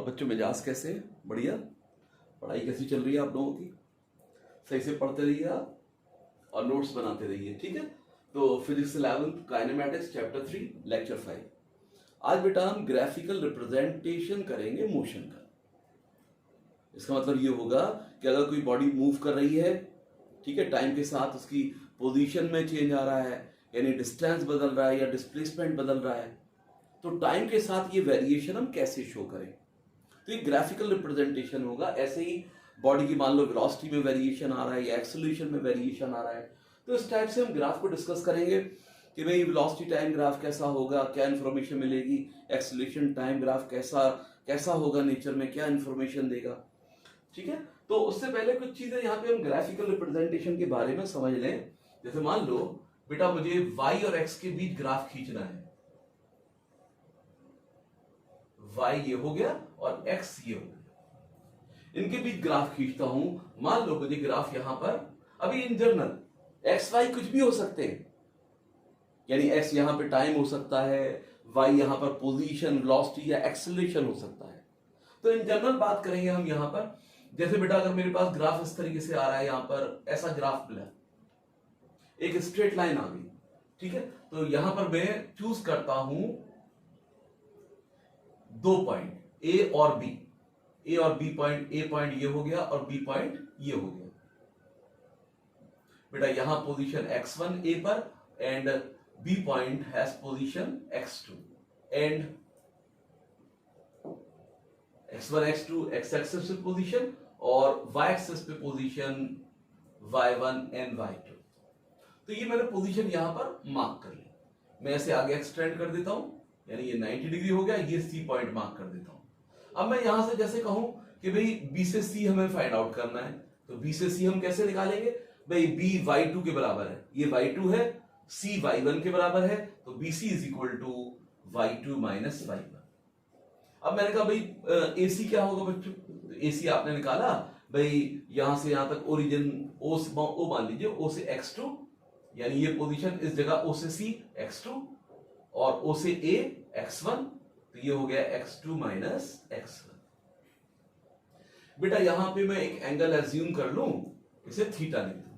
और बच्चों मिजाज कैसे हैं? बढ़िया। पढ़ाई कैसी चल रही है आप लोगों की? सही से पढ़ते रहिए आप और नोट्स बनाते रहिए, ठीक है। तो फिजिक्स 11 काइनेमैटिक्स चैप्टर 3 लेक्चर 5। आज बेटा हम ग्राफिकल रिप्रेजेंटेशन करेंगे मोशन का। इसका मतलब ये होगा कि अगर कोई बॉडी मूव कर रही है, ठीक है, टाइम के साथ उसकी पोजीशन में चेंज आ रहा है, यानी डिस्टेंस बदल रहा है या डिस्प्लेसमेंट बदल रहा है, तो टाइम के साथ ये वेरिएशन हम कैसे शो करें। तो ये ग्राफिकल रिप्रेजेंटेशन होगा। ऐसे ही बॉडी की मान लो वेलोसिटी में वेरिएशन आ रहा है या एक्सेलरेशन में वेरिएशन आ रहा है, तो इस टाइप से हम ग्राफ को डिस्कस करेंगे कि भाई वेलोसिटी टाइम ग्राफ कैसा होगा, क्या इन्फॉर्मेशन मिलेगी, एक्सेलरेशन टाइम ग्राफ कैसा होगा, नेचर में क्या इन्फॉर्मेशन देगा, ठीक है। तो उससे पहले कुछ चीजें यहाँ पे हम ग्राफिकल रिप्रेजेंटेशन के बारे में समझ लें। जैसे मान लो बेटा मुझे y और x के बीच ग्राफ खींचना है। y ये हो गया और x ये हो गया, इनके बीच ग्राफ खींचता हूं। मान लो मुझे ग्राफ यहां पर, अभी इन जनरल x y कुछ भी हो सकते हैं, यानी x यहां पे टाइम हो सकता है, y यहां पर पोजीशन, वेलोसिटी या एक्सेलरेशन हो सकता है। तो इन जनरल बात करेंगे हम यहां पर। जैसे बेटा अगर मेरे पास ग्राफ इस तरीके से आ रहा है, यहां पर ऐसा ग्राफ मिला, एक स्ट्रेट लाइन आ गई, ठीक है। तो यहां पर मैं चूज करता हूं दो पॉइंट ए और बी, ए और बी पॉइंट, ए पॉइंट ये हो गया और बी पॉइंट ये हो गया। बेटा यहां पोजीशन x1 ए पर and B point has position x2 and x1 x2 x axis पे पोजीशन और y एक्सिस पे पोजीशन y1 एंड y2। तो ये मैंने पोजीशन यहां पर मार्क कर ली। मैं ऐसे आगे एक्सटेंड कर देता हूं, यानी ये 90 डिग्री हो गया, ये सी पॉइंट मार्क कर देता हूं। अब मैं यहां से जैसे कहूं कि भाई बी से सी हमें फाइंड आउट करना है, तो बी से सी हम कैसे निकालेंगे? भाई बी y2 के बराबर है, ये y2 है, सी y1 के बराबर है, तो BC is equal to y2 minus y1। अब मैंने कहा भाई AC क्या होगा बच्चों? तो AC आपने निकाला, भाई यहां से यहां तक ओरिजिन O मान लीजिए, O से x2, यानी ये पोजीशन इस जगह O से C x2 और O से A x1, तो ये हो गया x2 माइनस x1। बेटा यहां पे मैं एक एंगल एज्यूम कर लूं, इसे थीटा लिख दूं।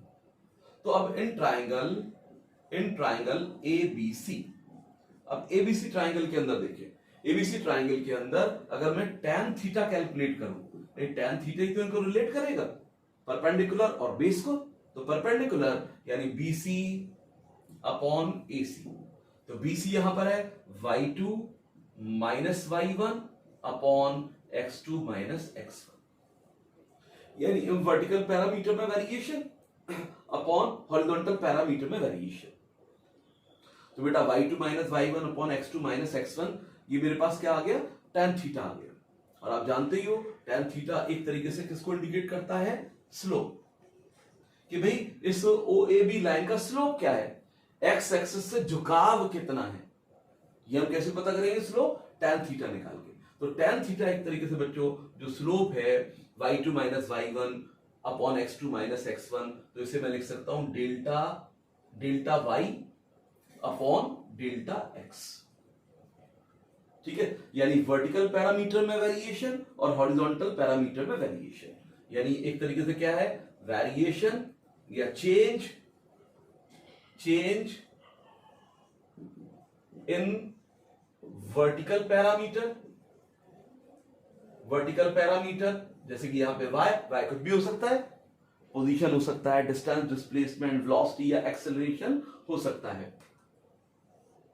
तो अब इन ट्राइंगल ABC, अब ABC ट्राइंगल के अंदर देखिए, ABC ट्राइंगल के अंदर अगर मैं tan थीटा कैलकुलेट करूं, tan थीटा ही तो इनको रिलेट करेगा, परपेंडिकुलर और बेस को। तो परपेंडिकुलर यानी BC अपॉन AC, तो BC यहां पर है y2 minus y1 upon x2 minus x1, यानी वर्टिकल पैरामीटर में वेरिएशन अपॉन हॉरिजॉन्टल पैरामीटर में वेरिएशन। तो बेटा y2 minus y1 upon x2 minus x1, ये मेरे पास क्या आ गया? tan थीटा आ गया। और आप जानते ही हो tan थीटा एक तरीके से किसको इंडिकेट करता है? स्लोप। कि भाई इस OAB लाइन का स्लोप क्या है, x एक्सिस से झुकाव कितना है, ये हम कैसे पता करेंगे? स्लोप tan थीटा निकाल के। तो tan थीटा एक तरीके से बच्चों जो स्लोप है y2 minus y1 upon x2 minus x1, तो इसे मैं लिख सकता हूं delta y upon delta x, ठीक है। यानी वर्टिकल पैरामीटर में वेरिएशन और हॉरिजॉन्टल पैरामीटर में वेरिएशन, यानी एक तरीके से क्या है? वेरिएशन या चेंज इन वर्टिकल पैरामीटर, जैसे कि यहां पे y कुछ भी हो सकता है, पोजीशन हो सकता है, डिस्टेंस, डिस्प्लेसमेंट, वेलोसिटी या एक्सेलरेशन हो सकता है,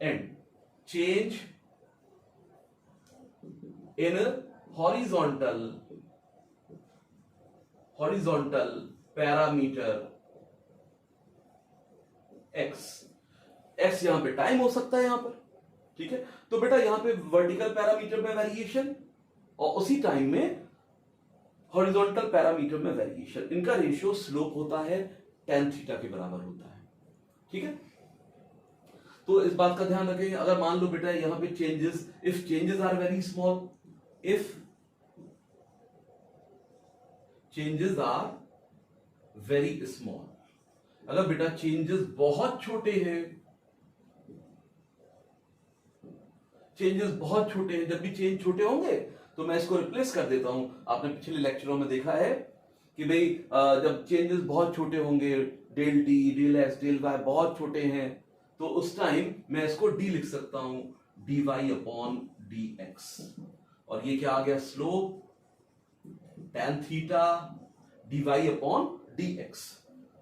and change in horizontal parameter x यहां पे टाइम हो सकता है यहां पर, ठीक है। तो बेटा यहां पे वर्टिकल पैरामीटर में वेरिएशन और उसी टाइम में हॉरिजॉन्टल पैरामीटर में वेरिएशन, इनका रेशियो स्लोप होता है tan थीटा के बराबर होता है, ठीक है। तो इस बात का ध्यान रखें, अगर मान लो बेटा यहां पे changes, if changes are very small, if changes are very small, अगर बेटा चेंजेस बहुत छोटे हैं, चेंजेस बहुत छोटे हैं, जब भी चेंज छोटे होंगे तो मैं इसको रिप्लेस कर देता हूं। आपने पिछले लेक्चरों में देखा है कि भाई जब चेंजेस बहुत छोटे होंगे, del t, del x, del y बहुत छोटे हैं, तो उस टाइम मैं इसको डी लिख सकता हूं, d y upon d x. और ये क्या आ गया, slope tan theta d y upon d x.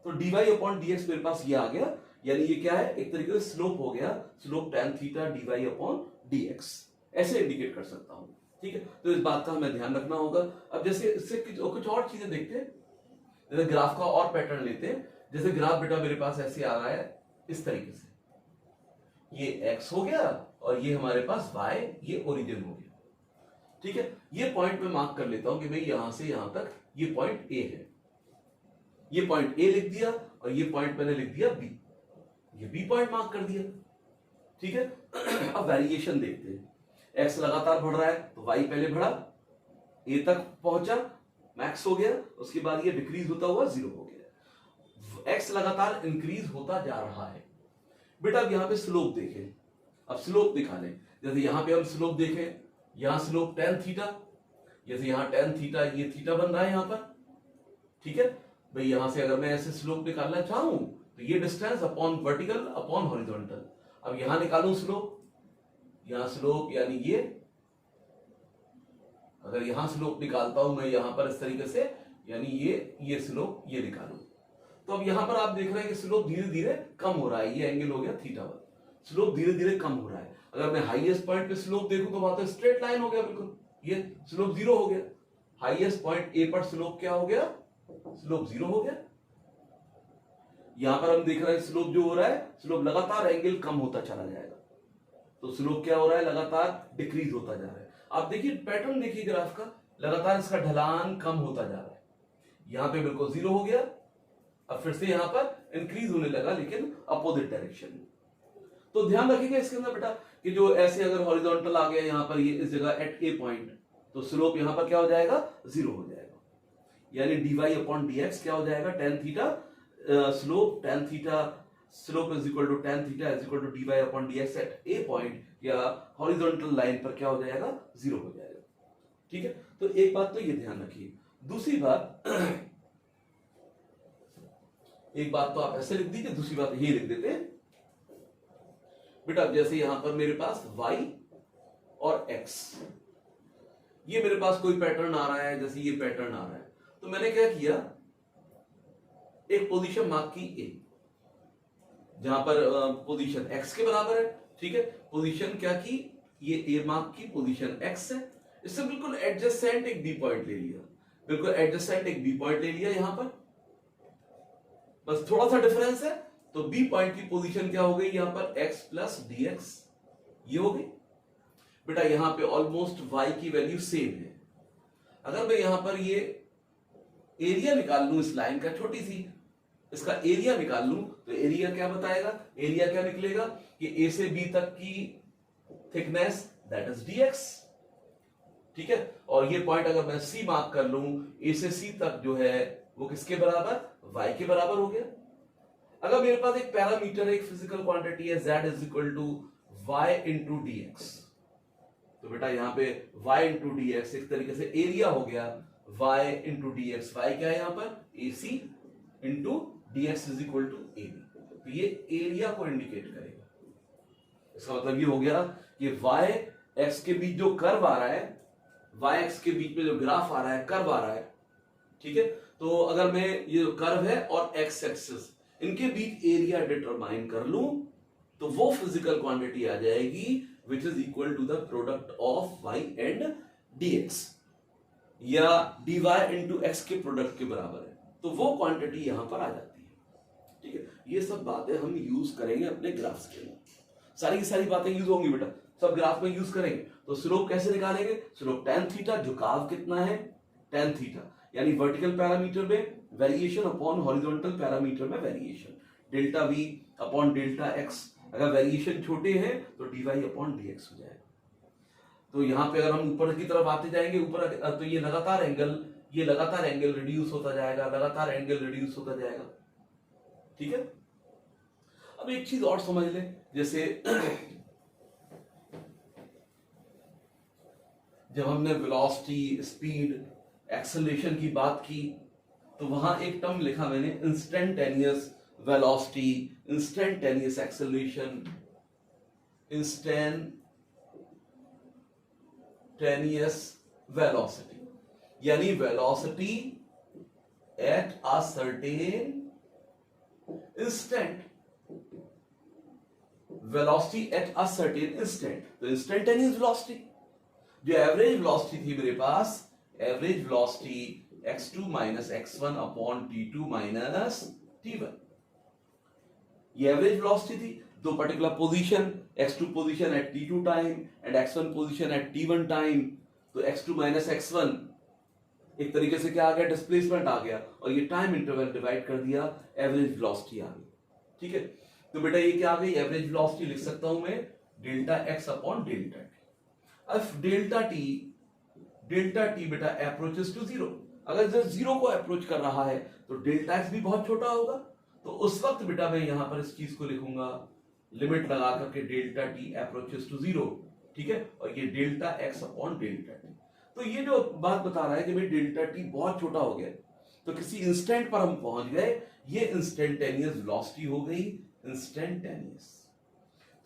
तो d y upon d x मेरे पास ये आ गया, यानी ये क्या है, एक तरीके से स्लोप हो गया, slope tan theta d y upon d x, ऐसे इंडिकेट कर सकता हूं। ठीक है, तो इस बात का हमें ध्यान रखना होगा। अब जैसे इससे कुछ और चीजें देखते हैं, जैसे ग्राफ का और पैटर्न लेते हैं। जैसे ग्राफ बेटा मेरे पास ऐसे आ रहा है इस तरीके से, ये x हो गया और ये हमारे पास y, ये ओरिजिन हो गया। ठीक है, ये पॉइंट मैं मार्क कर लेता हूं कि भाई यहां से यहां तक ये पॉइंट A है, ये पॉइंट A लिख दिया और ये पॉइंट मैंने लिख दिया B, ये B पॉइंट मार्क कर दिया। ठीक है, अब वेरिएशन देखते हैं। x लगातार बढ़ रहा है तो y पहले बढ़ा, A तक पहुंचा, मैक्स हो गया, उसके बाद ये डिक्रीज होता हुआ 0 हो गया। x लगातार इंक्रीज होता जा रहा है। बेटा अब यहां पे स्लोप देखें, अब स्लोप दिखा दें। जैसे यहां पे हम स्लोप देखें, यहां स्लोप tan थीटा, जैसे यहां tan थीटा, ये थीटा बन रहा है यहां पर। ठीक है भाई, यहां से अगर मैं ऐसे स्लोप निकालना चाहूं तो ये distance upon vertical upon horizontal. अब यहां निकालूं स्लोप, यहां स्लोप यानी ये, अगर यहां स्लोप निकालता हूं मैं यहां पर इस तरीके से, यानी ये स्लोप ये निकालूं, तो अब यहां पर आप देख रहे हैं कि स्लोप धीरे धीरे कम हो रहा है। ये एंगल हो गया थीटा 1, स्लोप धीरे धीरे कम हो रहा है। अगर मैं हाईएस्ट पॉइंट पे स्लोप देखूं तो वहां तो स्ट्रेट लाइन हो गया बिल्कुल, ये स्लोप 0 हो गया। हाईएस्ट पॉइंट ए पर स्लोप क्या हो गया, स्लोप 0 हो गया। यहां पर हम देख रहे हैं स्लोप जो हो रहा है, स्लोप लगातार एंगल कम होता चला जाएगा, तो स्लोप क्या हो रहा है, लगातार डिक्रीज होता जा रहा है। आप देखिए पैटर्न, देखिए ग्राफ का, लगातार इसका ढलान कम होता जा रहा है। यहां पे बिल्कुल 0 हो गया, अब फिर से यहां पर इंक्रीज होने लगा, लेकिन अपोजिट डायरेक्शन में। तो ध्यान रखिएगा इसके अंदर बेटा कि जो ऐसे अगर हॉरिजॉन्टल आ गया यहां पर, ये इस जगह एट ए पॉइंट, तो स्लोप यहां पर क्या हो जाएगा, 0 हो जाएगा। यानी d y upon d x क्या हो जाएगा, tan theta slope tan theta slope is equal to tan theta is equal to d y upon d x at A point या हॉरिजॉन्टल लाइन पर क्या हो जाएगा, 0 हो जाएगा। ठीक है, तो एक बात तो ये ध्यान रखिए। दूसरी बात, एक बात तो आप ऐसे लिख दीजिए, दूसरी बात ये लिख देते हैं बेटा। जैसे यहां पर मेरे पास y और x, ये मेरे पास कोई पैटर्न आ रहा है, जैसे ये पैटर्न आ रहा है, तो मैंने क्या किया, एक पोजीशन मार्क की A, जहां पर पोजीशन x के बराबर है। ठीक है, पोजीशन क्या की, ये A मार्क की, पोजीशन x है, इससे बिल्कुल एडजेसेंट एक B पॉइंट ले लिया, बिल्कुल एडजेसेंट एक B पॉइंट ले लिया यहां पर, बस थोड़ा सा डिफरेंस है। तो B पॉइंट की पोजीशन क्या हो गई यहां पर, x प्लस डी एक्स, ये हो गई बेटा। यहां पे ऑलमोस्ट y की वैल्यू सेम है। अगर मैं यहां पर ये एरिया निकाल लूं इस लाइन का, छोटी सी इसका एरिया निकाल लूं, तो एरिया क्या बताएगा, एरिया क्या निकलेगा कि a से b तक की थिकनेस दैट इज dx। ठीक है, और ये पॉइंट अगर मैं C मार्क कर लूं, a से C तक जो है वो किसके बराबर, y के बराबर हो गया। अगर मेरे पास एक पैरामीटर है, एक फिजिकल क्वांटिटी है, z is equal to y into d x, तो बेटा यहां पे y इंटू डी एक्स एक तरीके से एरिया हो गया, y into d x, y क्या है यहां पर, AC into d x is equal to AB, तो ये एरिया को इंडिकेट करेगा। इसका मतलब ये हो गया कि y x के बीच जो कर्व आ रहा है, y x के बीच में जो ग्राफ आ रहा है, कर्व आ रहा है, ठीक है, तो अगर मैं ये कर्व है और x एक्सिस, इनके बीच एरिया डिटरमाइन कर लूं, तो वो फिजिकल क्वांटिटी आ जाएगी which is equal to the product of y and dx, या dy इंटू एक्स के प्रोडक्ट के बराबर है, तो वो क्वांटिटी यहां पर आ जाती है। ठीक है, ये सब बातें हम यूज करेंगे अपने ग्राफ्स के लिए, सारी की सारी बातें यूज होंगी बेटा, सब ग्राफ में यूज करेंगे। तो स्लोप कैसे निकालेंगे, स्लोप tan थीटा, झुकाव कितना है tan थीटा, यानी वर्टिकल पैरामीटर में वेरिएशन अपॉन हॉरिजॉन्टल पैरामीटर में variation, delta v upon delta x, अगर वेरिएशन छोटे हैं तो dy अपॉन dx हो जाएगा। तो यहां पे अगर हम ऊपर की तरफ आते जाएंगे ऊपर, तो ये लगातार एंगल रिड्यूस होता जाएगा, लगातार एंगल रिड्यूस होता जाएगा। ठीक है, अब एक चीज और समझ लें, जैसे जब हमने वेलोसिटी, स्पीड, एक्सेलरेशन की बात की, तो वहां एक टर्म लिखा मैंने, instantaneous velocity, instantaneous acceleration, instantaneous velocity, यानी velocity at a certain instant, velocity at a certain instant, तो इंस्टेंटेनियस वेलोसिटी। जो एवरेज वेलोसिटी थी मेरे पास, average velocity x2 minus x1 upon t2 minus t1, ये एवरेज वेलोसिटी थी। दो particular position, x2 position at t2 time and x1 position at t1 time, तो x2 minus x1 एक तरीके से क्या आ गया, डिस्प्लेसमेंट आ गया, और ये टाइम इंटरवल डिवाइड कर दिया, एवरेज वेलोसिटी आ गई। ठीक है, तो बेटा ये क्या आ गई, एवरेज वेलोसिटी लिख सकता हूं मैं delta x upon delta T. अब डेल्टा टी बेटा अप्रोचेस टू जीरो, अगर जब जीरो को अप्रोच कर रहा है तो डेल्टा एक्स भी बहुत छोटा होगा, तो उस वक्त बेटा मैं यहां पर इस चीज को लिखूंगा, लिमिट लगा करके delta t approaches to zero. ठीक है, और ये delta x upon delta t. तो ये जो बात बता रहा है कि भाई डेल्टा टी बहुत छोटा हो गया, तो किसी इंस्टेंट पर हम पहुंच गए, ये इंस्टेंटेनियस वेलोसिटी हो गई, इंस्टेंटेनियस।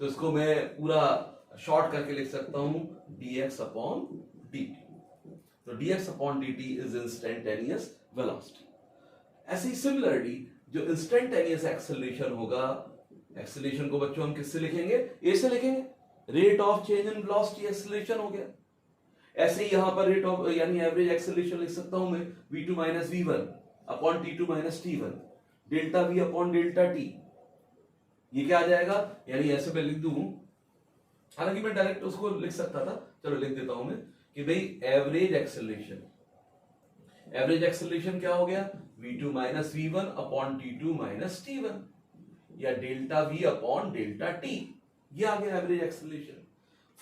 तो इसको मैं पूरा शॉर्ट करके लिख सकता हूं dx अपॉन dt। तो dx upon dt is instantaneous velocity. ऐसे ही सिमिलरली जो इंस्टेंटेनियस एक्सेलरेशन होगा, एक्सेलरेशन को बच्चों हम किससे लिखेंगे, ए से लिखेंगे, rate of change in velocity acceleration हो गया। ऐसे ही यहां पर रेट ऑफ यानी एवरेज एक्सेलरेशन लिख सकता हूं मैं v2 minus v1 upon t2 minus t1, delta v upon delta t। ये क्या आ जाएगा, यानी ऐसे मैं लिख दूं, हालांकि मैं डायरेक्ट उसको लिख सकता था, चलो लिख देता हूं मैं कि भाई एवरेज एक्सेलरेशन क्या हो गया, v2 minus v1 upon t2 minus t1, या delta v upon delta t, ये आ गया एवरेज एक्सेलरेशन।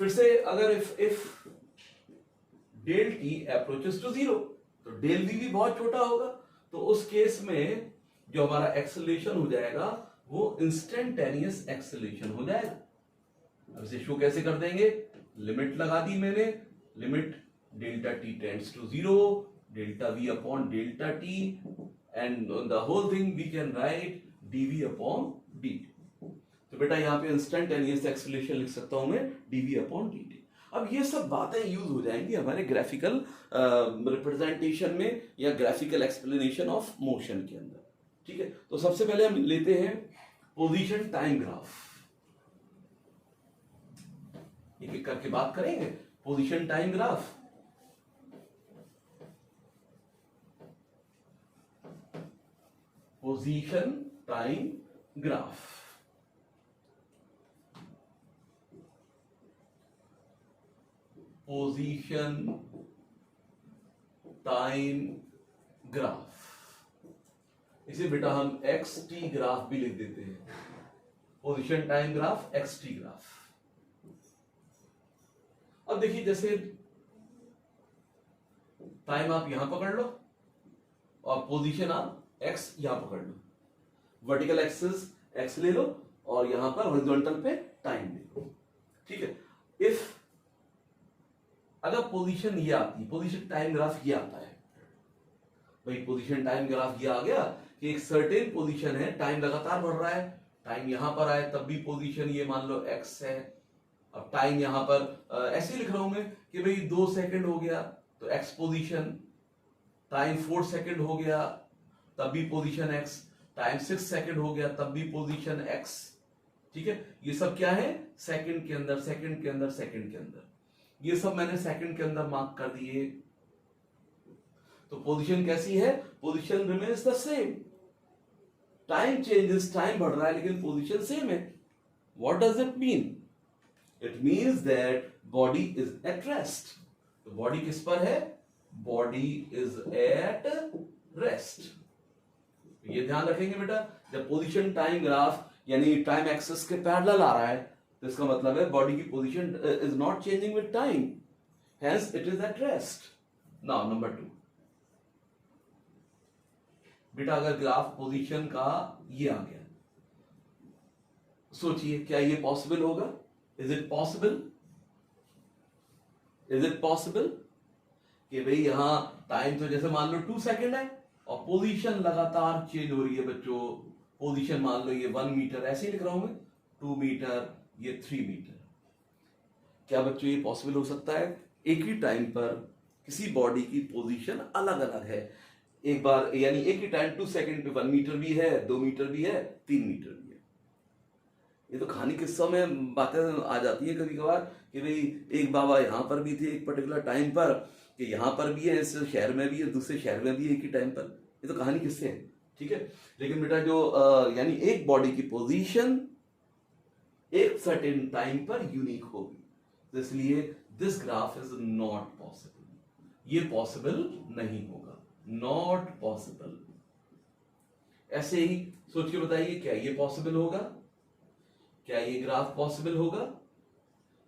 फिर से अगर if del t approaches to zero, तो डेल v भी बहुत छोटा होगा, तो उस केस में जो हमारा एक्सेलरेशन हो जाएगा वो इंस्टेंटेनियस एक्सेलरेशन हो जाएगा। अब इसे शो कैसे कर देंगे, लिमिट लगा दी मैंने, limit delta t tends to zero, delta v upon delta t, and the whole thing we can write d v upon d. तो बेटा यहां पे इंस्टेंटेनियस एक्सेलरेशन लिख सकता हूं मैं डीवी अपॉन डी टी। अब ये सब बातें यूज हो जाएंगी हमारे ग्राफिकल रिप्रेजेंटेशन में या ग्राफिकल एक्सप्लेनेशन ऑफ मोशन के अंदर। ठीक है, तो सबसे पहले हम लेते हैं पोजीशन टाइम ग्राफ, एक एक करके बात करेंगे। Position time graph, position time graph, position time graph, इसे बेटा हम एक्स टी ग्राफ भी लिख देते हैं, position time graph, x T graph. अब देखिए, जैसे टाइम आप यहां पकड़ लो और पोजीशन आप एक्स यहां पकड़ लो, वर्टिकल एक्सिस एक्स ले लो और यहां पर हॉरिजॉन्टल पे टाइम ले लो। ठीक है, इफ अगर पोजीशन ये आती, पोजीशन टाइम ग्राफ ये आता है, भाई पोजीशन टाइम ग्राफ ये आ गया कि एक सर्टेन पोजीशन है, टाइम लगातार बढ़ रहा है, टाइम यहां पर आए तब भी पोजीशन ये मान लो एक्स है। अब टाइम यहां पर ऐसे लिख रहा हूं मैं कि भाई 2 सेकंड हो गया तो एक्स पोजीशन, टाइम 4 सेकंड हो गया तब भी पोजीशन एक्स, टाइम 6 सेकंड हो गया तब भी पोजीशन एक्स। ठीक है, ये सब क्या है, सेकंड के अंदर, सेकंड के अंदर, सेकंड के अंदर, ये सब मैंने सेकंड के अंदर मार्क कर दिए। तो पोजीशन कैसी है, position remains the same, time changes, time बढ़ रहा है लेकिन पोजीशन सेम है। What does it mean, it means that body is at rest. तो बॉडी किस पर है, बॉडी इज एट रेस्ट। ये ध्यान रखेंगे बेटा, जब पोजीशन टाइम ग्राफ यानी टाइम एक्सिस के पैरेलल आ रहा है तो इसका मतलब है बॉडी की position is not changing with time, hence it is at rest. Now number 2, बेटा अगर ग्राफ पोजीशन का ये आ गया, सोचिए क्या ये पॉसिबल होगा, is it possible, is it possible कि भाई यहां टाइम तो जैसे मान लो 2 सेकेंड है और पोजीशन लगातार चेंज हो रही है बच्चों, पोजीशन मान लो ये 1 मीटर, ऐसे ही लिख रहा हूं मैं, 2 मीटर, ये 3 मीटर। क्या बच्चों ये पॉसिबल हो सकता है? एक ही टाइम पर किसी बॉडी की पोजीशन अलग अलग है, एक बार यानी एक ही टाइम 2 सेकेंड पे 1 मीटर भी है, 2 मीटर भी है, 3 मीटर भी है। ये तो कहानी किस्सों में बातें आ जाती है कभी कभार कि भाई एक बाबा यहाँ पर भी थे एक पर्टिकुलर टाइम पर, कि यहाँ पर भी है, इस शहर में भी है, दूसरे शहर में भी है एक ही टाइम पर। ये तो कहानी किससे है, ठीक है। लेकिन बेटा जो यानी एक बॉडी की पोजीशन एक सर्टेन टाइम पर यूनिक होगी, तो इसलिए this graph is not possible, ये पॉसिबल नहीं होगा, नॉट पॉसिबल। ऐसे ही सोच के बताइए, क्या ये पॉसिबल होगा? क्या ये ग्राफ पॉसिबल होगा?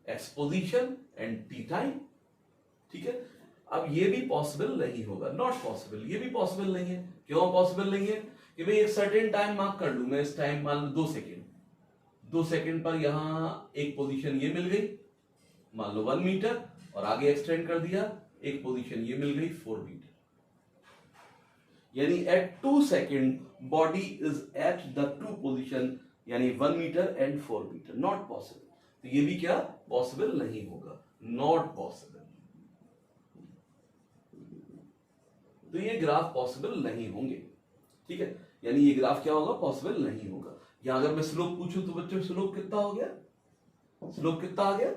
एक्सपोजिशन एंड टी टाइम, ठीक है। अब ये भी पॉसिबल नहीं होगा, नॉट पॉसिबल, ये भी पॉसिबल नहीं है। क्यों पॉसिबल नहीं है? कि भाई एक सर्टेन टाइम मार्क कर लू मैं, इस टाइम मान लो 2 सेकेंड, 2 सेकेंड पर यहां एक पोजीशन ये मिल गई, मान लो 1 मीटर, और आगे एक्सटेंड कर दिया, एक पोजीशन ये मिल गई 4 मीटर, यानी at 2 second body is at the 2 position, यानी 1 metre and 4 metre, not possible. तो ये भी क्या पॉसिबल नहीं होगा, नॉट पॉसिबल। तो ये ग्राफ पॉसिबल नहीं होंगे, ठीक है। यानी ये ग्राफ क्या होगा, पॉसिबल नहीं होगा। यहां अगर मैं स्लोप पूछूं तो बच्चों स्लोप कितना हो गया, स्लोप कितना आ गया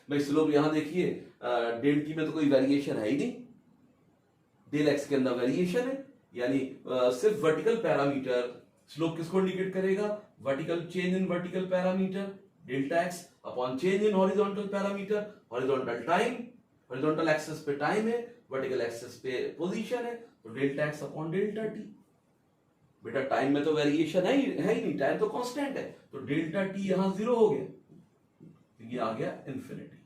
भाई? स्लोप यहां देखिए, डेल टी में तो कोई वेरिएशन है ही नहीं, डेल एक्स के अंदर वेरिएशन है, यानी सिर्फ वर्टिकल पैरामीटर। स्लोप किसको इंडिकेट करेगा? Vertical change in vertical parameter delta x upon change in horizontal parameter, horizontal time, horizontal axis पे टाइम है, वर्टिकल एक्सिस पे पोजीशन है, तो delta x upon delta T. बेटा टाइम में तो वेरिएशन है ही नहीं, टाइम तो कांस्टेंट है, तो डेल्टा टी यहां 0 हो गया, तो ये आ गया इन्फिनिटी।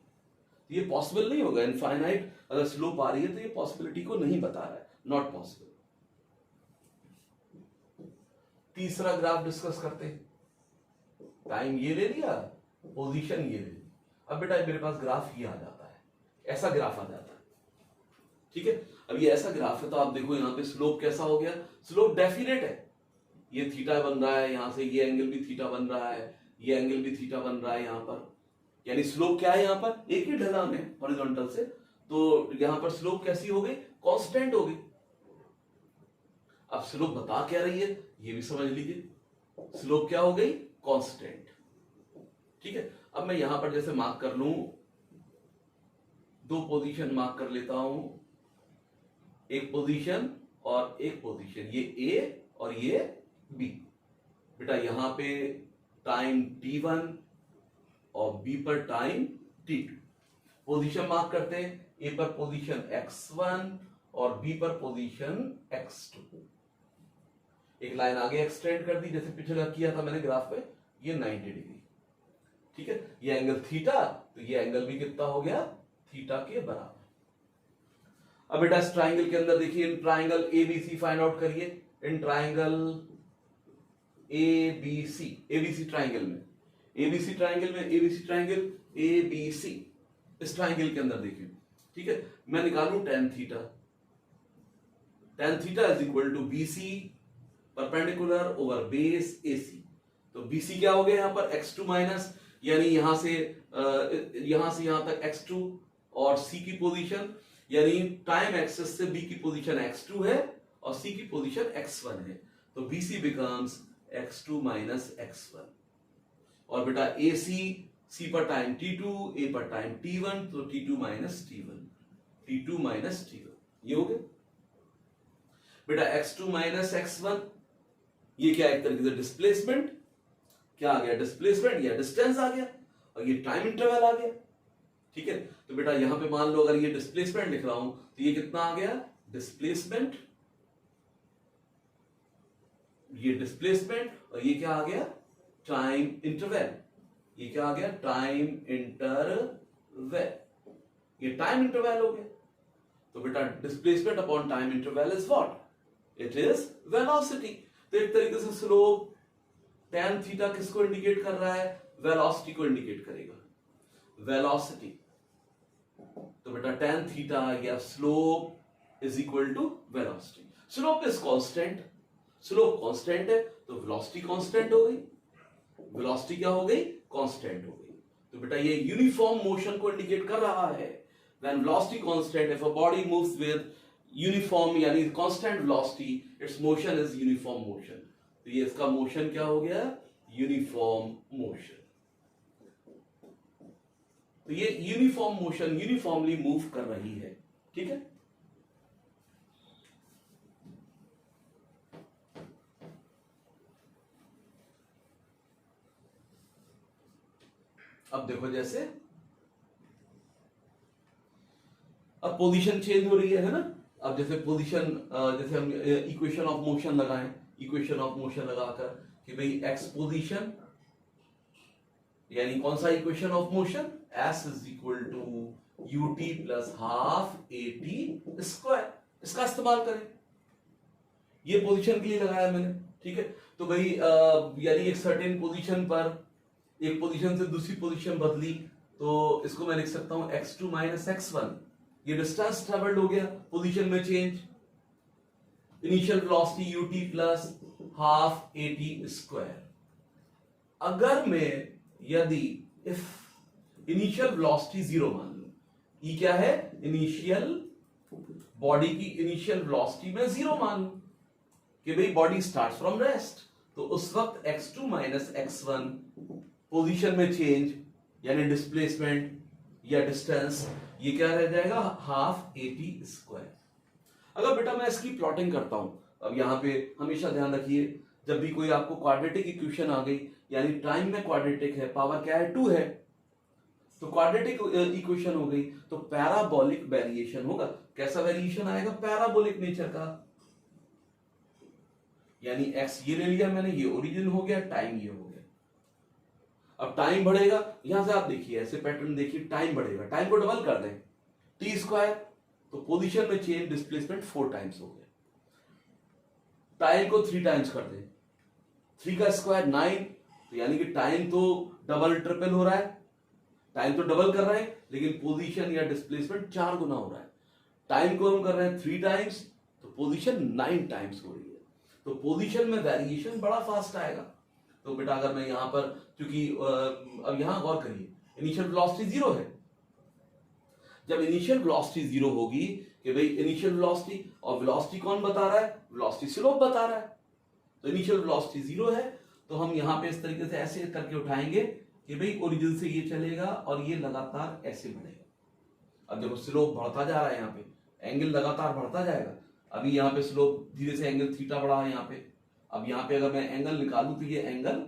तो ये पॉसिबल नहीं होगा, इनफाइनाइट अगर स्लोप आ रही है तो ये पॉसिबिलिटी को नहीं बता रहा है, नॉट पॉसिबल। तीसरा ग्राफ डिस्कस करते हैं। टाइम ये ले लिया, पोजीशन ये ले ली, अब बेटा मेरे पास ग्राफ ये आ जाता है, ऐसा ग्राफ आ जाता है, ठीक है। अब ये ऐसा ग्राफ है तो आप देखो यहां पे स्लोप कैसा हो गया, स्लोप डेफिनेट है, ये थीटा बन रहा है, यहां से ये एंगल भी थीटा बन रहा है, ये एंगल भी थीटा बन रहा है यहां पर, यानी स्लोप क्या है यहां पर, एक ही ढलान है हॉरिजॉन्टल से, तो यहां पर स्लोप कैसी हो गई, कांस्टेंट हो गई। अब स्लोप बता क्या रही है ये भी समझ लीजिए, स्लोप क्या हो गई, कांस्टेंट, ठीक है। अब मैं यहां पर जैसे मार्क कर लूं, 2 पोजीशन मार्क कर लेता हूं, एक पोजीशन और एक पोजीशन, ये ए और ये बी। बेटा यहां पे टाइम t1 और बी पर टाइम t2, पोजीशन मार्क करते हैं, ए पर पोजीशन x1 और बी पर पोजीशन x2। एक लाइन आगे एक्सटेंड कर दी जैसे पिछले किया था मैंने ग्राफ पे, ये 90 डिग्री, ठीक है। ये एंगल थीटा, तो ये एंगल भी कितना हो गया, थीटा के बराबर। अब बेटा इस ट्राइंगल के अंदर देखिए, in triangle ABC find out करिए, इन ट्राइंगल एबीसी ट्राइंगल में, एबीसी ट्राइंगल एबीसी, इस ट्राइंगल के अंदर देखिए, ठीक है। मैं निकालू tan theta is equal to BC perpendicular over base AC. तो बीसी क्या हो गया यहां पर, x2 माइनस, यानी यहां से यहां तक x2 और c की पोजीशन, यानी टाइम एक्सिस से b की पोजीशन x2 है और c की पोजीशन x1 है, तो bc becomes x2 minus x1। और बेटा ac, c पर टाइम t2, a पर टाइम t1, तो t2 माइनस t1, ये हो गया बेटा x2 माइनस x1। ये क्या एक तरीके से डिस्प्लेसमेंट, क्या आ गया, डिस्प्लेसमेंट या डिस्टेंस आ गया, और ये टाइम इंटरवल आ गया, ठीक है। तो बेटा यहां पे मान लो अगर ये डिस्प्लेसमेंट लिख रहा हूं तो ये कितना आ गया, डिस्प्लेसमेंट, ये डिस्प्लेसमेंट, और ये क्या आ गया, टाइम इंटरवल, ये क्या आ गया, टाइम इंटरवल, ये टाइम इंटरवल हो गया। तो बेटा displacement upon time interval is what, it is velocity. तो एक तरीके से स्लोप tan थीटा किसको इंडिकेट कर रहा है, वेलोसिटी को इंडिकेट करेगा, वेलोसिटी, तो बेटा tan थीटा या slope is equal to velocity. Slope is constant, slope constant है तो वेलोसिटी कांस्टेंट हो गई, वेलोसिटी क्या हो गई, कांस्टेंट हो गई। तो बेटा ये यूनिफॉर्म मोशन को इंडिकेट कर रहा है। When velocity constant, if a body moves with uniform यानी constant velocity, its motion is uniform motion. तो ये इसका मोशन क्या हो गया, यूनिफॉर्म मोशन। तो ये यूनिफॉर्म मोशन यूनिफॉर्मली मूव कर रही है, ठीक है। अब देखो जैसे अब पोजीशन चेंज हो रही है ना। अब जैसे पोजीशन, जैसे हम इक्वेशन ऑफ मोशन लगाएं, इक्वेशन ऑफ मोशन लगाकर कि भाई एक्स पोजीशन यानी कौन सा equation of motion, s is equal to u t plus half a t square, इसका इस्तेमाल करें। ये पोजीशन के लिए लगाया मैंने, ठीक है। तो भाई यानी एक सर्टेन पोजीशन पर, एक पोजीशन से दूसरी पोजीशन बदली, तो इसको मैं लिख सकता हूं x2 माइनस x1। ये डिस्टेंस ट्रेवल्ड हो गया, पोजीशन में change, initial velocity ut plus half at square. अगर मैं यदि इफ इनिशियल वेलोसिटी 0 मान लूं, ये क्या है, इनिशियल बॉडी की इनिशियल वेलोसिटी में 0 मान लूं कि भाई बॉडी स्टार्ट्स फ्रॉम रेस्ट, तो उस वक्त x2 माइनस x1 पोजीशन में चेंज यानी डिस्प्लेसमेंट या डिस्टेंस, ये क्या रह जाएगा, हाफ at स्क्वायर। अगर बेटा मैं इसकी प्लॉटिंग करता हूं, अब यहां पे हमेशा ध्यान रखिए, जब भी कोई आपको क्वाड्रेटिक इक्वेशन आ गई यानी टाइम में क्वाड्रेटिक है, पावर क्या है, 2 है, तो क्वाड्रेटिक इक्वेशन हो गई, तो पैराबोलिक वेरिएशन होगा। कैसा वेरिएशन आएगा, पैराबोलिक नेचर का, यानी x ये ले लिया मैंने, ये ओरिजिन हो गया, टाइम ये हो गया। अब टाइम बढ़ेगा, यहां से आप देखिए ऐसे पैटर्न देखिए, टाइम बढ़ेगा, टाइम को डबल कर दें t स्क्वायर, तो पोजीशन में चेंज डिस्प्लेसमेंट 4 टाइम्स हो गया। टाइम को 3 टाइम्स कर दें, 3 का स्क्वायर 9, तो यानी कि टाइम तो डबल ट्रिपल हो रहा है, टाइम तो डबल कर रहे हैं, लेकिन पोजीशन या डिस्प्लेसमेंट 4 गुना हो रहा है। टाइम को हम कर रहे हैं 3 टाइम्स, तो पोजीशन 9 टाइम्स हो रही है। तो पोजीशन में वेरिएशन बड़ा फास्ट आएगा। तो बेटा अगर मैं यहां पर, क्योंकि अब यहां गौर करिए, इनिशियल वेलोसिटी 0 है। जब इनिशियल वेलोसिटी 0 होगी कि भाई इनिशियल वेलोसिटी, और वेलोसिटी कौन बता रहा है, वेलोसिटी स्लोप बता रहा है, तो इनिशियल वेलोसिटी 0 है, तो हम यहां पे इस तरीके से ऐसे करके उठाएंगे कि भाई ओरिजिन से ये चलेगा और ये लगातार ऐसे बढ़ेगा। अब देखो स्लोप बढ़ता जा रहा है, यहाँ पे एंगल लगातार बढ़ता जाएगा। अभी यहाँ पे स्लोप धीरे से एंगल थीटा बढ़ा है यहाँ पे, अब यहाँ पे अगर मैं एंगल निकालूं तो ये एंगल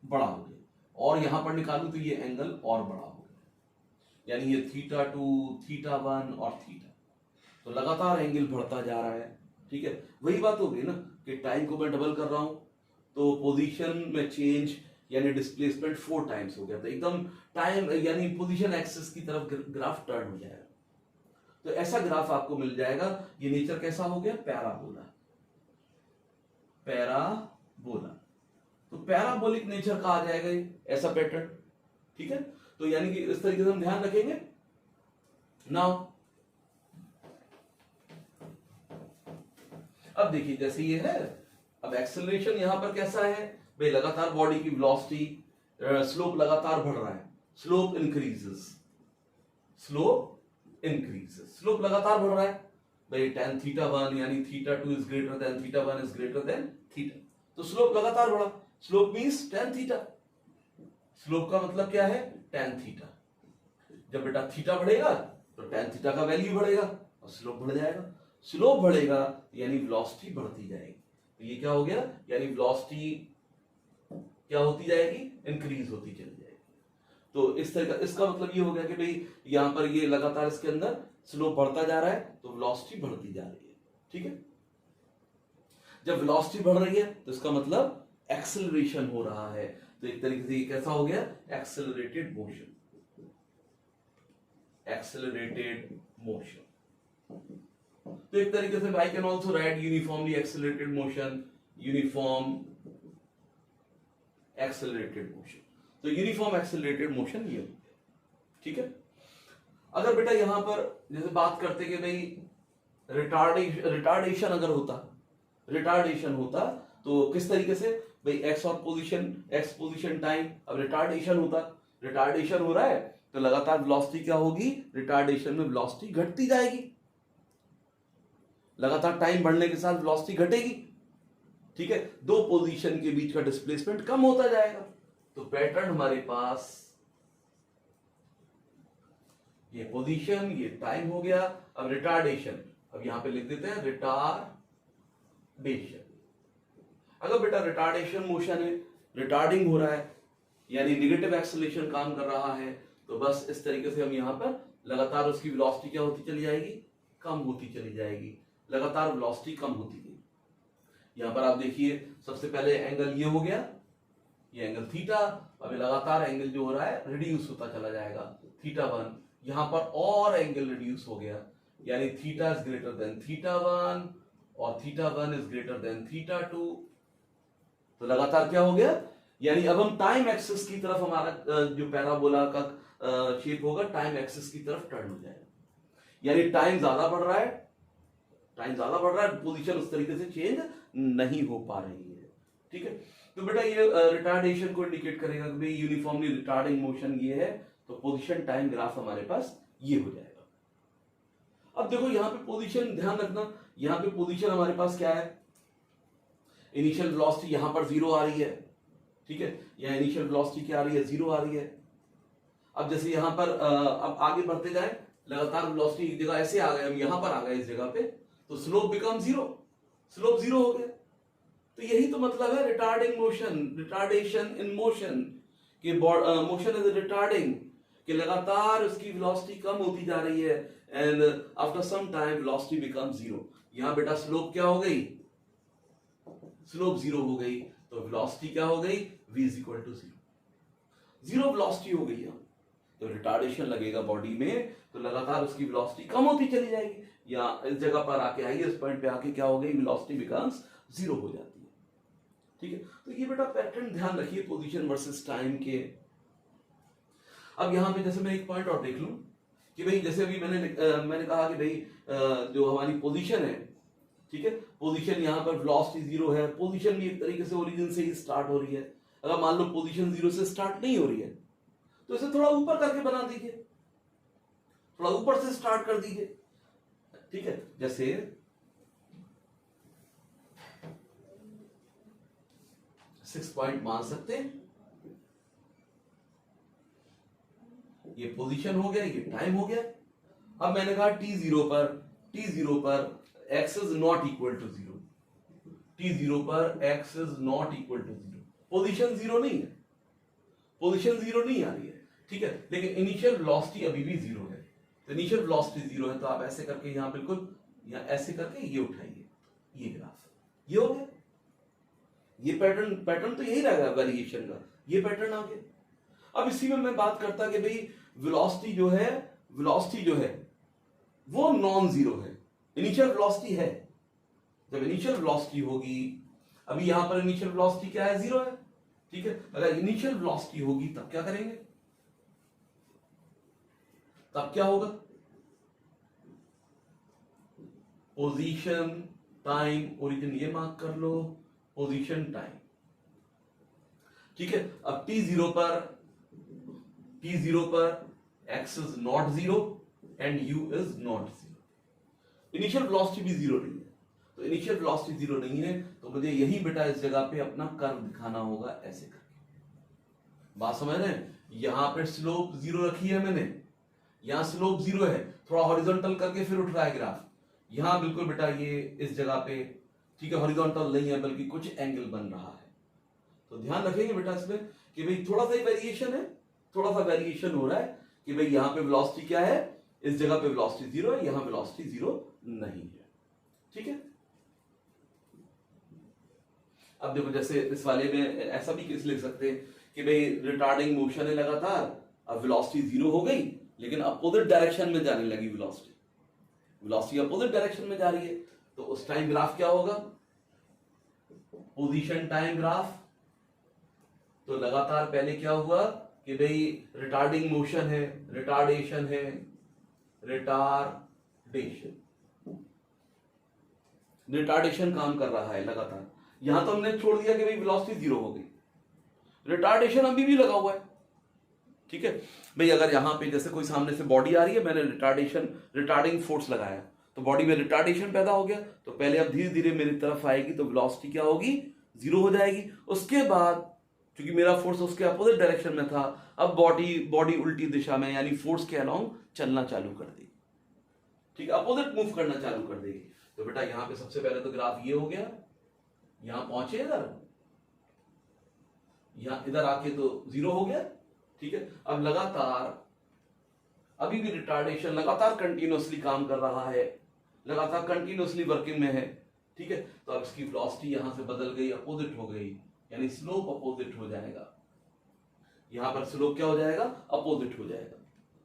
बड़ा हो गया, और यहां पर निकालूं तो ये एंगल और बड़ा हो गया, यानी ये θ2, θ1 और थीटा, तो लगातार एंगल बढ़ता जा रहा है, ठीक है। वही बात हो गई ना कि टाइम को मैं डबल कर रहा हूं, तो पोजीशन में चेंज यानी डिस्प्लेसमेंट 4 टाइम्स हो गया, तो एकदम टाइम यानी पोजीशन एक्सिस की तरफ ग्राफ टर्न हो जाएगा। तो ऐसा ग्राफ आपको मिल जाएगा। ये नेचर कैसा हो गया, पैराबोला, पैराबोला। तो पैराबोलिक नेचर का आ जाएगा ये ऐसा पैटर्न, ठीक है। तो यानी कि इस तरीके से हम ध्यान रखेंगे। नाउ अब देखिए जैसे ये है, अब एक्सेलरेशन यहां पर कैसा है भाई, लगातार बॉडी की वेलोसिटी, स्लोप लगातार बढ़ रहा है, slope increases, slope increases, slope लगातार बढ़ रहा है भाई, tan θ1 यानी θ2 is greater than θ1 is greater than theta, तो स्लोप लगातार बढ़ा। Slope means tan theta, slope का मतलब क्या है, tan थीटा। जब बेटा थीटा बढ़ेगा तो tan थीटा का वैल्यू बढ़ेगा और स्लोप बढ़ जाएगा। स्लोप बढ़ेगा यानी वेलोसिटी बढ़ती जाएगी, तो ये क्या हो गया, यानी वेलोसिटी क्या होती जाएगी, इंक्रीज होती चली जाएगी। तो इस तरह का इसका मतलब ये हो गया कि भाई यहां पर ये लगातार इसके अंदर स्लोप बढ़ता जा रहा है, तो वेलोसिटी बढ़ती जा रही है, ठीक है। जब वेलोसिटी बढ़ रही है तो इसका मतलब एक्सेलरेशन हो रहा है, तो एक तरीके से ये कैसा हो गया, एक्सेलरेटेड मोशन, एक्सेलरेटेड मोशन। तो एक तरीके से I can also right uniformly accelerated motion, uniform accelerated motion. तो यूनिफॉर्म एक्सेलरेटेड मोशन ये, ठीक है। अगर बेटा यहां पर जैसे बात करते कि भाई रिटार्डेशन अगर रिटार्डेशन होता तो किस तरीके से भाई एक्स पोजीशन टाइम, अब रिटार्डेशन होता, रिटार्डेशन हो रहा है तो लगातार वेलोसिटी क्या होगी, रिटार्डेशन में वेलोसिटी घटती जाएगी, लगातार टाइम बढ़ने के साथ वेलोसिटी घटेगी, ठीक है, दो पोजीशन के बीच का डिस्प्लेसमेंट कम होता जाएगा। तो पैटर्न हमारे पास ये पोजीशन, ये टाइम हो गया। अब रिटार्डेशन, अब यहां पे लिख देते हैं रिटार्डेशन। अगर बेटा रिटार्डेशन मोशन है, रिटार्डिंग हो रहा है, यानी नेगेटिव एक्सेलरेशन काम कर रहा है, तो बस इस तरीके से हम यहां पर लगातार उसकी वेलोसिटी क्या होती चली जाएगी, कम होती चली जाएगी, लगातार वेलोसिटी कम होती गई। यहां पर आप देखिए सबसे पहले एंगल ये हो गया, ये एंगल थीटा, अब लगातार एंगल जो हो रहा है रिड्यूस होता चला जाएगा, थीटा 1, यहां पर और एंगल रिड्यूस हो गया, यानी theta is greater than theta 1 और theta 1 is greater than theta 2। तो लगातार क्या हो गया, यानी अब हम टाइम एक्सिस की तरफ, हमारा जो पैराबोला का शेप होगा टाइम एक्सिस की तरफ टर्न हो जाएगा, यानी टाइम ज्यादा बढ़ रहा है, पोजीशन उस तरीके से चेंज नहीं हो पा रही है, ठीक है। तो बेटा ये रिटार्डेशन को इंडिकेट करेगा कि भाई यूनिफॉर्मली रिटार्डिंग मोशन ये है, तो पोजीशन टाइम ग्राफ हमारे पास ये हो जाएगा। अब देखो यहां पे पोजीशन, ध्यान रखना यहां पे पोजीशन हमारे पास क्या है, इनिशियल वेलोसिटी यहां पर 0 आ रही है, ठीक है, यहां इनिशियल वेलोसिटी क्या आ रही है, 0 आ रही है। अब जैसे यहां पर अब आगे बढ़ते जाए, लगातार वेलोसिटी एक जगह ऐसे आ गए, हम यहां पर आ गए इस जगह पे, तो स्लोप बिकम 0, स्लोप 0 हो गया। तो यही तो मतलब है retarding motion, retardation in motion, कि मोशन इज रिटार्डिंग, कि लगातार उसकी वेलोसिटी कम होती जा रही है and after some time velocity become 0। यहां बेटा स्लोप क्या हो गई, स्लोप 0 हो गई, तो वेलोसिटी क्या हो गई, v is equal to 0, 0 velocity हो गई। तो रिटार्डेशन लगेगा बॉडी में, तो लगातार उसकी वेलोसिटी कम होती चली जाएगी, या इस जगह पर आके आएगी, इस पॉइंट पे आके क्या हो गई, वेलोसिटी बिकम्स 0 हो जाती है, ठीक है। तो ये बेटा पैटर्न ध्यान रखिए पोजीशन वर्सेस टाइम के। अब यहां पे जैसे मैं एक पॉइंट और देख लूं कि भाई जैसे अभी मैंने कहा कि भाई जो हमारी पोजीशन है, ठीक है, पोजीशन यहां पर वेलोसिटी 0 है, पोजीशन भी एक तरीके से ओरिजिन से ही स्टार्ट हो रही है। अगर मान लो पोजीशन 0 से स्टार्ट नहीं हो रही है, तो इसे थोड़ा ऊपर करके बना दीजिए, थोड़ा ऊपर से स्टार्ट कर दीजिए, ठीक है। जैसे सिक्स पॉइंट मान सकते हैं, ये पोजीशन हो गया, ये टाइम हो गया। अब मैंने कहा t0 पर x is not equal to 0, t0 पर x is not equal to 0, position 0 नहीं है, पोजीशन 0 नहीं आ रही है, ठीक है, लेकिन इनिशियल वेलोसिटी अभी भी 0 है। तो इनिशियल वेलोसिटी 0 है, तो आप ऐसे करके यहां बिल्कुल यहां ऐसे करके ये उठाइए, ये ग्राफ, ये हो गया, ये पैटर्न तो यही रहेगा वेरिएशन का, ये पैटर्न आ गया। अब इसी में मैं बात करता कि भाई वेलोसिटी जो है वो नॉन जीरो है, इनिशियल वेलोसिटी है। जब इनिशियल वेलोसिटी होगी, अभी यहां पर इनिशियल वेलोसिटी क्या है, 0 है, ठीक है। अगर इनिशियल वेलोसिटी होगी तब क्या करेंगे, तब क्या होगा, पोजीशन टाइम ओरिजिन ये मार्क कर लो, पोजीशन टाइम, ठीक है। अब t0 पर x is not 0 and u is not 0, initial velocity भी 0 नहीं है। तो इनिशियल वेलोसिटी 0 नहीं है, तो मुझे यही बेटा इस जगह पे अपना कर्व दिखाना होगा, ऐसे करके। बात समझ रहे हैं, यहां पे स्लोप 0 रखी है मैंने, यहां स्लोप 0 है, थोड़ा हॉरिजॉन्टल करके फिर उठ रहा है ग्राफ, यहां बिल्कुल बेटा ये इस जगह पे, ठीक है, हॉरिजॉन्टल नहीं है बल्कि कुछ एंगल बन रहा है। तो ध्यान रखेंगे बेटा इसमें कि भाई थोड़ा सा ही वेरिएशन है, थोड़ा सा वेरिएशन हो रहा है कि भाई यहां पे वेलोसिटी क्या है, इस जगह पे वेलोसिटी 0 है, यहां वेलोसिटी 0 नहीं है, ठीक है। अब देखो जैसे इस वाले में ऐसा भी केस लिख सकते हैं कि भाई रिटार्डिंग मोशन है लगातार, अब वेलोसिटी 0 हो गई, लेकिन अपोजिट डायरेक्शन में जाने लगी वेलोसिटी अपोजिट डायरेक्शन में जा रही है, तो उस टाइम ग्राफ क्या होगा, पोजीशन टाइम ग्राफ। तो लगातार पहले क्या हुआ कि भाई रिटार्डिंग मोशन है, रिटार्डेशन है, रिटार्डेशन, रिटार्डेशन काम कर रहा है लगातार। यहां तो हमने छोड़ दिया कि भाई वेलोसिटी 0 हो गई, रिटार्डेशन अभी भी लगा हुआ है। ठीक है भाई, अगर यहां पे जैसे कोई सामने से बॉडी आ रही है, मैंने रिटार्डिंग फोर्स लगाया तो बॉडी में रिटार्डेशन पैदा हो गया, तो पहले अब धीरे धीरे मेरी तरफ आएगी तो वेलोसिटी क्या होगी, 0 हो जाएगी। उसके बाद क्योंकि मेरा फोर्स उसके अपोजिट डायरेक्शन में था, अब बॉडी उल्टी दिशा में यानी फोर्स के अलोंग चलना चालू कर देगी। ठीक है, अपोजिट मूव करना चालू कर देगी। तो बेटा यहां पे सबसे पहले तो ग्राफ ये हो गया, यहां पहुंचे इधर आके तो 0 हो गया। ठीक है, अब लगातार अभी भी रिटार्डेशन लगातार कंटिन्यूअसली काम कर रहा है, लगातार कंटिन्यूअसली वर्किंग में है। ठीक है, तो अब इसकी वेलोसिटी यहां से बदल गई, अपोजिट हो गई, यानी स्लोप अपोजिट हो जाएगा। यहां पर स्लोप क्या हो जाएगा, अपोजिट हो जाएगा।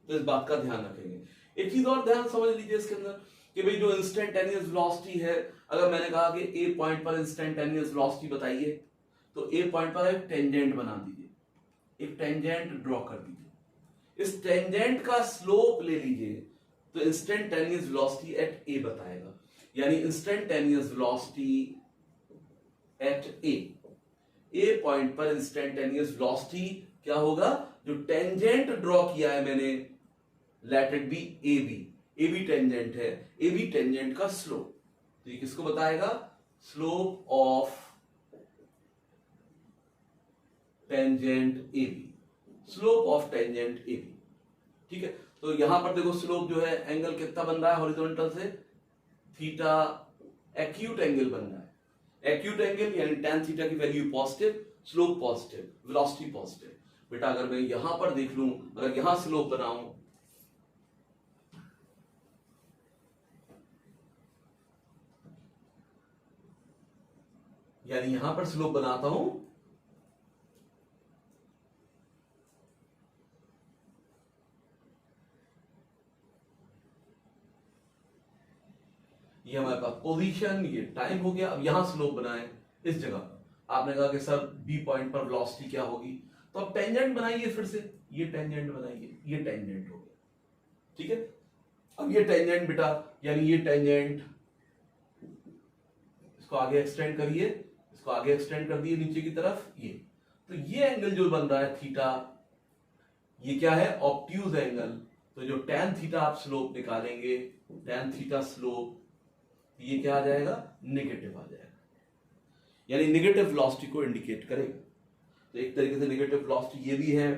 तो इस बात का ध्यान रखेंगे। एक चीज और ध्यान समझ लीजिए इसके अंदर कि भाई जो इंस्टेंटेनियस वेलोसिटी है, अगर मैंने कहा कि ए पॉइंट पर इंस्टेंटेनियस वेलोसिटी बताइए, तो ए पॉइंट पर एक टेंजेंट बना दीजिए, एक टेंजेंट ड्रॉ कर दीजिए, इस टेंजेंट का स्लोप ले लीजिए, तो इंस्टेंटेनियस वेलोसिटी एट ए बताएगा। यानी instantaneous velocity at A point पर इंस्टेंटेनियस वेलोसिटी क्या होगा, जो टेंजेंट ड्रॉ किया है मैंने, let it be A B tangent है, ए बी टेंजेंट का स्लोप, तो ये किसको बताएगा, slope of tangent A B, slope of tangent A B. ठीक है, तो यहां पर देखो स्लोप जो है, एंगल कितना बन रहा है हॉरिजॉन्टल से, थीटा एक्यूट एंगल बन रहा है। एक्यूट एंगल यानी tan थीटा की value positive, slope positive, velocity positive. बेटा अगर मैं यहां पर देख लूं, अगर यहां स्लोप बनाऊं, यानी यहां पर स्लोप बनाता हूं, ये हमारे पास पोजीशन, ये टाइम हो गया। अब यहां स्लोप बनाए इस जगह पर, आपने कहा कि सर बी पॉइंट पर वेलोसिटी क्या होगी, तो अब टेंजेंट बनाइए फिर से, ये टेंजेंट बनाइए, ये टेंजेंट हो गया। ठीक है, अब ये टेंजेंट बेटा, यानी ये टेंजेंट, इसको आगे एक्सटेंड करिए, इसको आगे एक्सटेंड कर दिए नीचे की तरफ, ये तो ये एंगल जो बन रहा है थीटा, ये क्या है, ऑब्ट्यूज एंगल। तो जो tan थीटा आप स्लोप निकालेंगे, tan थीटा स्लोप, ये क्या आ जाएगा, नेगेटिव आ जाएगा, यानी नेगेटिव वेलोसिटी को इंडिकेट करेगा। तो एक तरीके से नेगेटिव वेलोसिटी ये भी है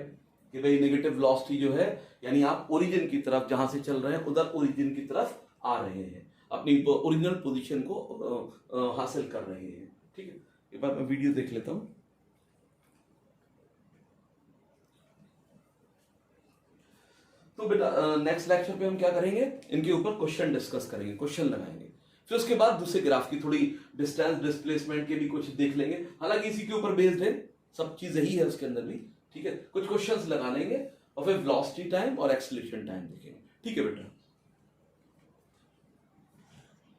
कि भाई नेगेटिव वेलोसिटी जो है, यानी आप ओरिजिन की तरफ जहां से चल रहे हैं उधर ओरिजिन की तरफ आ रहे हैं, अपनी ओरिजिनल पोजीशन को हासिल कर रहे हैं। ठीक है, एक बार मैं वीडियो देख लेता हूं। तो बेटा नेक्स्ट लेक्चर पे हम क्या करेंगे, इनके ऊपर क्वेश्चन डिस्कस करेंगे, क्वेश्चन लगाएंगे, फिर उसके बाद दूसरे ग्राफ की थोड़ी डिस्टेंस डिस्प्लेसमेंट के भी कुछ देख लेंगे। हालांकि इसी के ऊपर बेस्ड है, सब चीजें ही है उसके अंदर भी। ठीक है, कुछ क्वेश्चंस लगा लेंगे और फिर वेलोसिटी टाइम और एक्सीलरेशन टाइम देखेंगे। ठीक है बेटा।